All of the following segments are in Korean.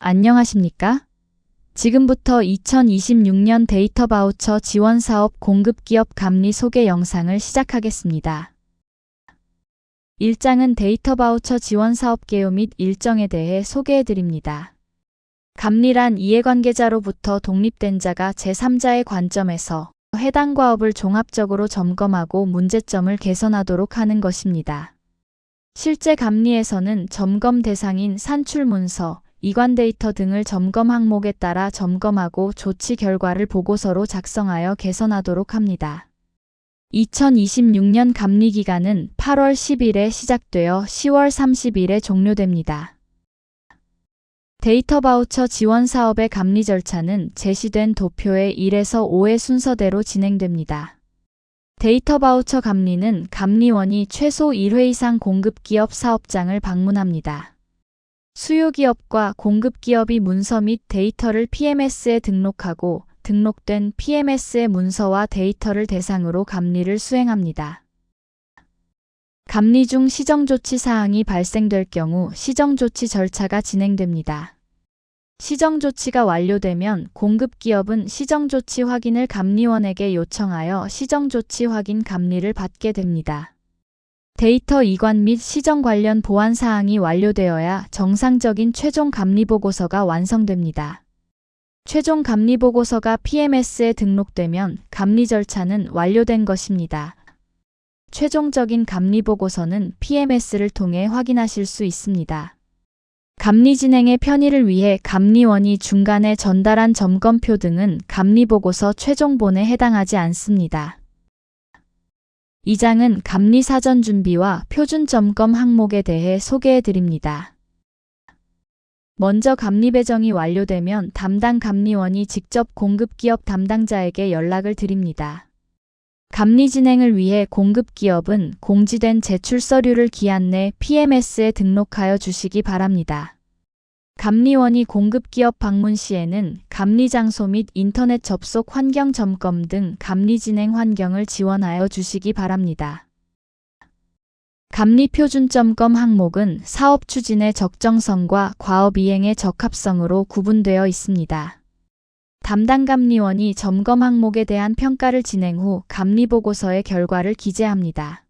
안녕하십니까? 지금부터 2026년 데이터 바우처 지원 사업 공급 기업 감리 소개 영상을 시작하겠습니다. 1장은 데이터 바우처 지원 사업 개요 및 일정에 대해 소개해 드립니다. 감리란 이해관계자로부터 독립된 자가 제3자의 관점에서 해당 과업을 종합적으로 점검하고 문제점을 개선하도록 하는 것입니다. 실제 감리에서는 점검 대상인 산출 문서, 이관 데이터 등을 점검 항목에 따라 점검하고 조치 결과를 보고서로 작성하여 개선하도록 합니다. 2026년 감리 기간은 8월 10일에 시작되어 10월 30일에 종료됩니다. 데이터 바우처 지원 사업의 감리 절차는 제시된 도표의 1에서 5의 순서대로 진행됩니다. 데이터 바우처 감리는 감리원이 최소 1회 이상 공급기업 사업장을 방문합니다. 수요기업과 공급기업이 문서 및 데이터를 PMS에 등록하고 등록된 PMS의 문서와 데이터를 대상으로 감리를 수행합니다. 감리 중 시정조치 사항이 발생될 경우 시정조치 절차가 진행됩니다. 시정조치가 완료되면 공급기업은 시정조치 확인을 감리원에게 요청하여 시정조치 확인 감리를 받게 됩니다. 데이터 이관 및 시정 관련 보완 사항이 완료되어야 정상적인 최종 감리 보고서가 완성됩니다. 최종 감리 보고서가 PMS에 등록되면 감리 절차는 완료된 것입니다. 최종적인 감리 보고서는 PMS를 통해 확인하실 수 있습니다. 감리 진행의 편의를 위해 감리원이 중간에 전달한 점검표 등은 감리 보고서 최종본에 해당하지 않습니다. 2장은 감리 사전 준비와 표준 점검 항목에 대해 소개해 드립니다. 먼저 감리 배정이 완료되면 담당 감리원이 직접 공급기업 담당자에게 연락을 드립니다. 감리 진행을 위해 공급기업은 공지된 제출 서류를 기한 내 PMS에 등록하여 주시기 바랍니다. 감리원이 공급기업 방문 시에는 감리 장소 및 인터넷 접속 환경 점검 등 감리 진행 환경을 지원하여 주시기 바랍니다. 감리 표준 점검 항목은 사업 추진의 적정성과 과업 이행의 적합성으로 구분되어 있습니다. 담당 감리원이 점검 항목에 대한 평가를 진행 후 감리 보고서의 결과를 기재합니다.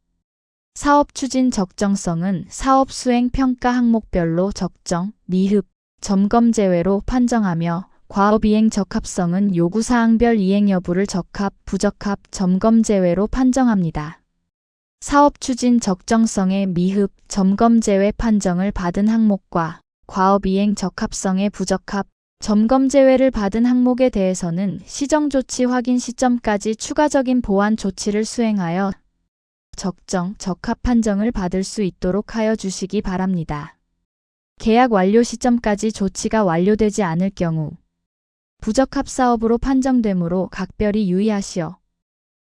사업 추진 적정성은 사업 수행 평가 항목별로 적정, 미흡, 점검 제외로 판정하며 과업 이행 적합성은 요구사항별 이행 여부를 적합, 부적합, 점검 제외로 판정합니다. 사업 추진 적정성의 미흡, 점검 제외 판정을 받은 항목과 과업 이행 적합성의 부적합, 점검 제외를 받은 항목에 대해서는 시정조치 확인 시점까지 추가적인 보완 조치를 수행하여 적정, 적합 판정을 받을 수 있도록 하여 주시기 바랍니다. 계약 완료 시점까지 조치가 완료되지 않을 경우 부적합 사업으로 판정되므로 각별히 유의하시어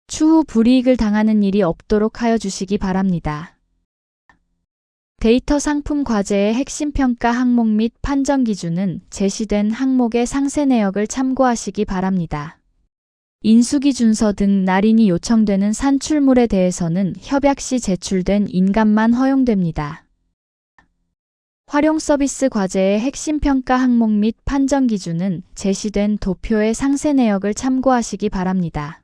추후 불이익을 당하는 일이 없도록 하여 주시기 바랍니다. 데이터 상품 과제의 핵심 평가 항목 및 판정 기준은 제시된 항목의 상세 내역을 참고하시기 바랍니다. 인수기준서 등 날인이 요청되는 산출물에 대해서는 협약 시 제출된 인감만 허용됩니다. 활용 서비스 과제의 핵심 평가 항목 및 판정 기준은 제시된 도표의 상세 내역을 참고하시기 바랍니다.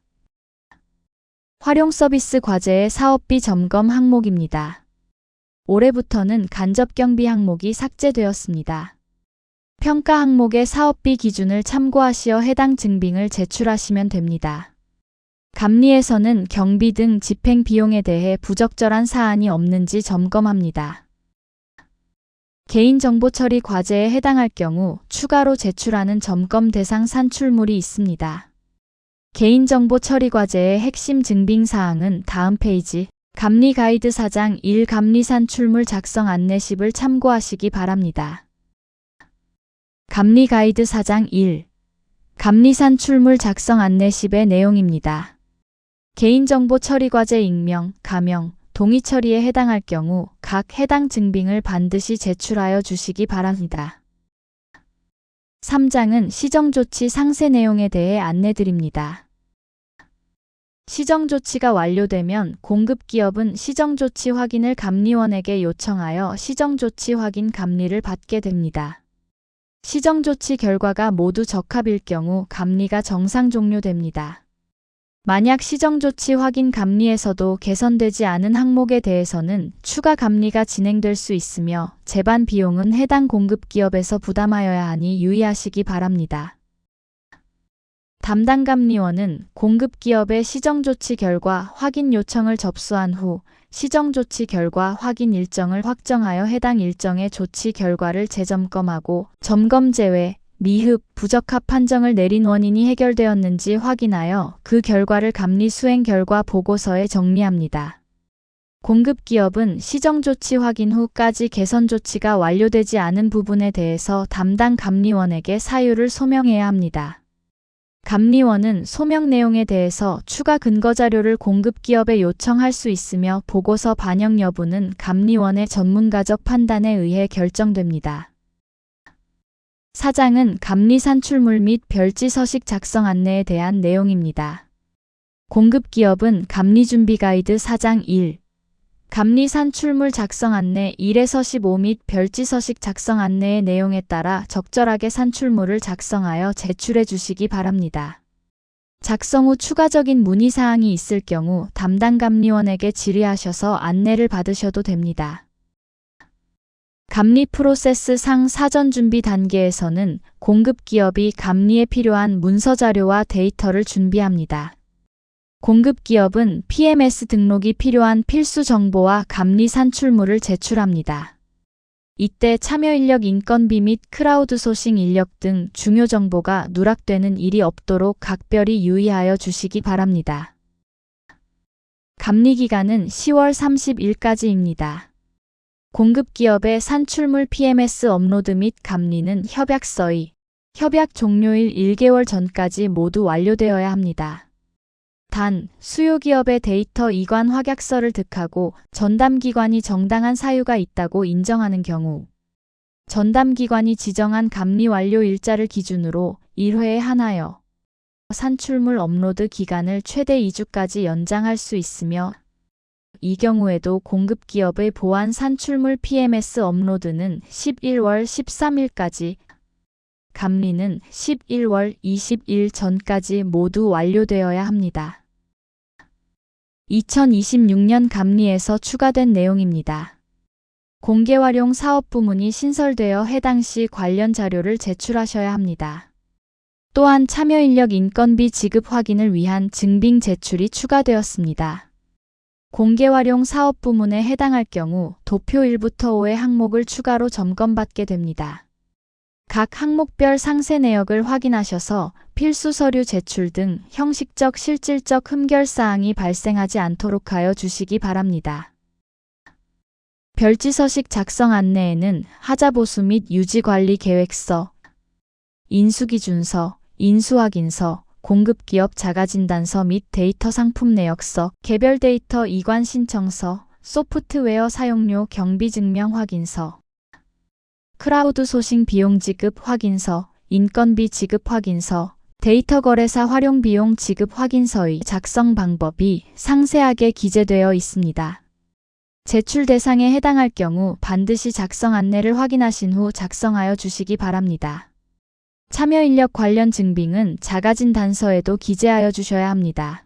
활용 서비스 과제의 사업비 점검 항목입니다. 올해부터는 간접 경비 항목이 삭제되었습니다. 평가 항목의 사업비 기준을 참고하시어 해당 증빙을 제출하시면 됩니다. 감리에서는 경비 등 집행 비용에 대해 부적절한 사안이 없는지 점검합니다. 개인정보 처리 과제에 해당할 경우 추가로 제출하는 점검 대상 산출물이 있습니다. 개인정보 처리 과제의 핵심 증빙사항은 다음 페이지 감리 가이드 4장 1 감리 산출물 작성 안내십을 참고하시기 바랍니다. 감리 가이드 4장 1 감리 산출물 작성 안내십의 내용입니다. 개인정보 처리 과제 익명, 가명, 동의 처리에 해당할 경우 각 해당 증빙을 반드시 제출하여 주시기 바랍니다. 3장은 시정조치 상세 내용에 대해 안내드립니다. 시정조치가 완료되면 공급기업은 시정조치 확인을 감리원에게 요청하여 시정조치 확인 감리를 받게 됩니다. 시정조치 결과가 모두 적합일 경우 감리가 정상 종료됩니다. 만약 시정조치 확인 감리에서도 개선되지 않은 항목에 대해서는 추가 감리가 진행될 수 있으며 재반 비용은 해당 공급기업에서 부담하여야 하니 유의하시기 바랍니다. 담당 감리원은 공급기업의 시정조치 결과 확인 요청을 접수한 후 시정조치 결과 확인 일정을 확정하여 해당 일정의 조치 결과를 재점검하고 점검 제외, 미흡, 부적합 판정을 내린 원인이 해결되었는지 확인하여 그 결과를 감리 수행 결과 보고서에 정리합니다. 공급기업은 시정조치 확인 후까지 개선 조치가 완료되지 않은 부분에 대해서 담당 감리원에게 사유를 소명해야 합니다. 감리원은 소명 내용에 대해서 추가 근거 자료를 공급기업에 요청할 수 있으며 보고서 반영 여부는 감리원의 전문가적 판단에 의해 결정됩니다. 사장은 감리 산출물 및 별지 서식 작성 안내에 대한 내용입니다. 공급기업은 감리준비 가이드 사장 1, 감리 산출물 작성 안내 1에서 15 및 별지 서식 작성 안내의 내용에 따라 적절하게 산출물을 작성하여 제출해 주시기 바랍니다. 작성 후 추가적인 문의사항이 있을 경우 담당 감리원에게 질의하셔서 안내를 받으셔도 됩니다. 감리 프로세스 상 사전 준비 단계에서는 공급기업이 감리에 필요한 문서 자료와 데이터를 준비합니다. 공급기업은 PMS 등록이 필요한 필수 정보와 감리 산출물을 제출합니다. 이때 참여 인력 인건비 및 크라우드 소싱 인력 등 중요 정보가 누락되는 일이 없도록 각별히 유의하여 주시기 바랍니다. 감리 기간은 10월 30일까지입니다. 공급기업의 산출물 PMS 업로드 및 감리는 협약서의 협약 종료일 1개월 전까지 모두 완료되어야 합니다. 단, 수요기업의 데이터 이관 확약서를 득하고 전담기관이 정당한 사유가 있다고 인정하는 경우 전담기관이 지정한 감리 완료 일자를 기준으로 1회에 하나여 산출물 업로드 기간을 최대 2주까지 연장할 수 있으며 이 경우에도 공급기업의 보안 산출물 PMS 업로드는 11월 13일까지, 감리는 11월 20일 전까지 모두 완료되어야 합니다. 2026년 감리에서 추가된 내용입니다. 공개활용 사업부문이 신설되어 해당 시 관련 자료를 제출하셔야 합니다. 또한 참여인력 인건비 지급 확인을 위한 증빙 제출이 추가되었습니다. 공개활용 사업부문에 해당할 경우 도표 1부터 5의 항목을 추가로 점검받게 됩니다. 각 항목별 상세 내역을 확인하셔서 필수 서류 제출 등 형식적 실질적 흠결사항이 발생하지 않도록 하여 주시기 바랍니다. 별지 서식 작성 안내에는 하자보수 및 유지관리 계획서, 인수기준서, 인수확인서, 공급기업 자가진단서 및 데이터 상품 내역서, 개별 데이터 이관 신청서, 소프트웨어 사용료 경비증명 확인서, 크라우드 소싱 비용 지급 확인서, 인건비 지급 확인서, 데이터 거래사 활용 비용 지급 확인서의 작성 방법이 상세하게 기재되어 있습니다. 제출 대상에 해당할 경우 반드시 작성 안내를 확인하신 후 작성하여 주시기 바랍니다. 참여 인력 관련 증빙은 자가진단서에도 기재하여 주셔야 합니다.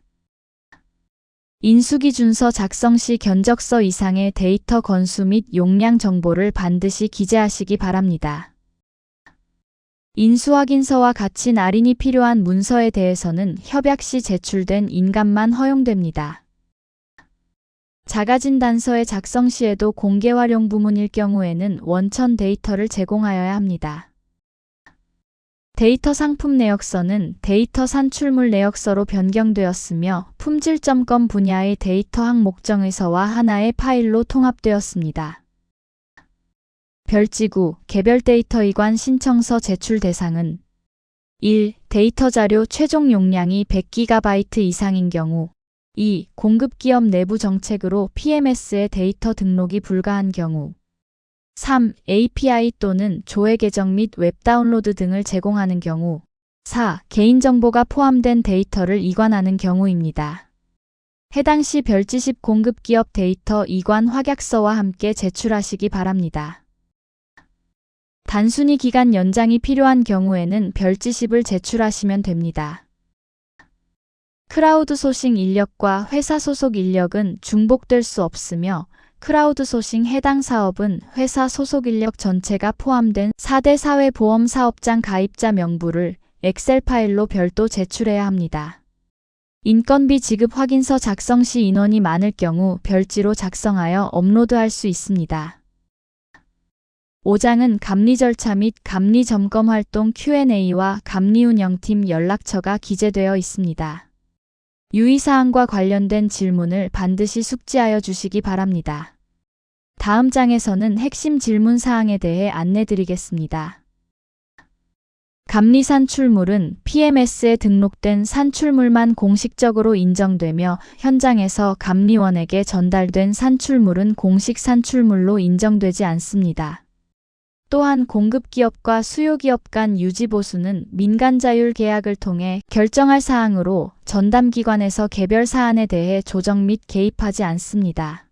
인수기준서 작성 시 견적서 이상의 데이터 건수 및 용량 정보를 반드시 기재하시기 바랍니다. 인수확인서와 같이 날인이 필요한 문서에 대해서는 협약 시 제출된 인감만 허용됩니다. 자가진단서의 작성 시에도 공개활용 부문일 경우에는 원천 데이터를 제공하여야 합니다. 데이터 상품 내역서는 데이터 산출물 내역서로 변경되었으며 품질점검 분야의 데이터 항목정의서와 하나의 파일로 통합되었습니다. 별지구, 개별 데이터 이관 신청서 제출 대상은 1. 데이터 자료 최종 용량이 100GB 이상인 경우 2. 공급기업 내부 정책으로 PMS에 데이터 등록이 불가한 경우 3. API 또는 조회 계정 및 웹 다운로드 등을 제공하는 경우 4. 개인정보가 포함된 데이터를 이관하는 경우입니다. 해당 시 별지식 공급기업 데이터 이관 확약서와 함께 제출하시기 바랍니다. 단순히 기간 연장이 필요한 경우에는 별지십을 제출하시면 됩니다. 크라우드소싱 인력과 회사 소속 인력은 중복될 수 없으며 크라우드소싱 해당 사업은 회사 소속 인력 전체가 포함된 4대 사회보험 사업장 가입자 명부를 엑셀 파일로 별도 제출해야 합니다. 인건비 지급 확인서 작성 시 인원이 많을 경우 별지로 작성하여 업로드할 수 있습니다. 5장은 감리 절차 및 감리 점검 활동 Q&A와 감리 운영팀 연락처가 기재되어 있습니다. 유의사항과 관련된 질문을 반드시 숙지하여 주시기 바랍니다. 다음 장에서는 핵심 질문 사항에 대해 안내드리겠습니다. 감리 산출물은 PMS에 등록된 산출물만 공식적으로 인정되며 현장에서 감리원에게 전달된 산출물은 공식 산출물로 인정되지 않습니다. 또한 공급기업과 수요기업 간 유지보수는 민간자율 계약을 통해 결정할 사항으로 전담기관에서 개별 사안에 대해 조정 및 개입하지 않습니다.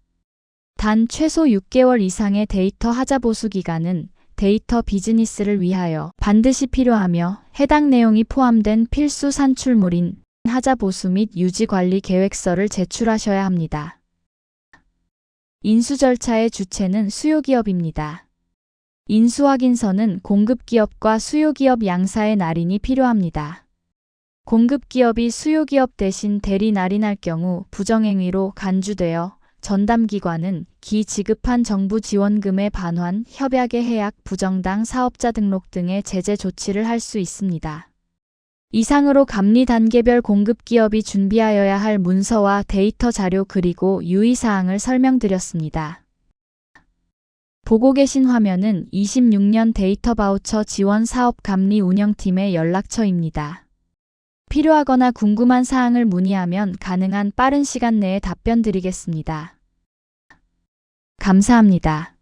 단 최소 6개월 이상의 데이터 하자보수 기간은 데이터 비즈니스를 위하여 반드시 필요하며 해당 내용이 포함된 필수 산출물인 하자보수 및 유지관리 계획서를 제출하셔야 합니다. 인수 절차의 주체는 수요기업입니다. 인수확인서는 공급기업과 수요기업 양사의 날인이 필요합니다. 공급기업이 수요기업 대신 대리 날인할 경우 부정행위로 간주되어 전담기관은 기지급한 정부 지원금의 반환, 협약의 해약, 부정당 사업자 등록 등의 제재 조치를 할 수 있습니다. 이상으로 감리 단계별 공급기업이 준비하여야 할 문서와 데이터 자료 그리고 유의사항을 설명드렸습니다. 보고 계신 화면은 26년 데이터 바우처 지원 사업 감리 운영팀의 연락처입니다. 필요하거나 궁금한 사항을 문의하면 가능한 빠른 시간 내에 답변 드리겠습니다. 감사합니다.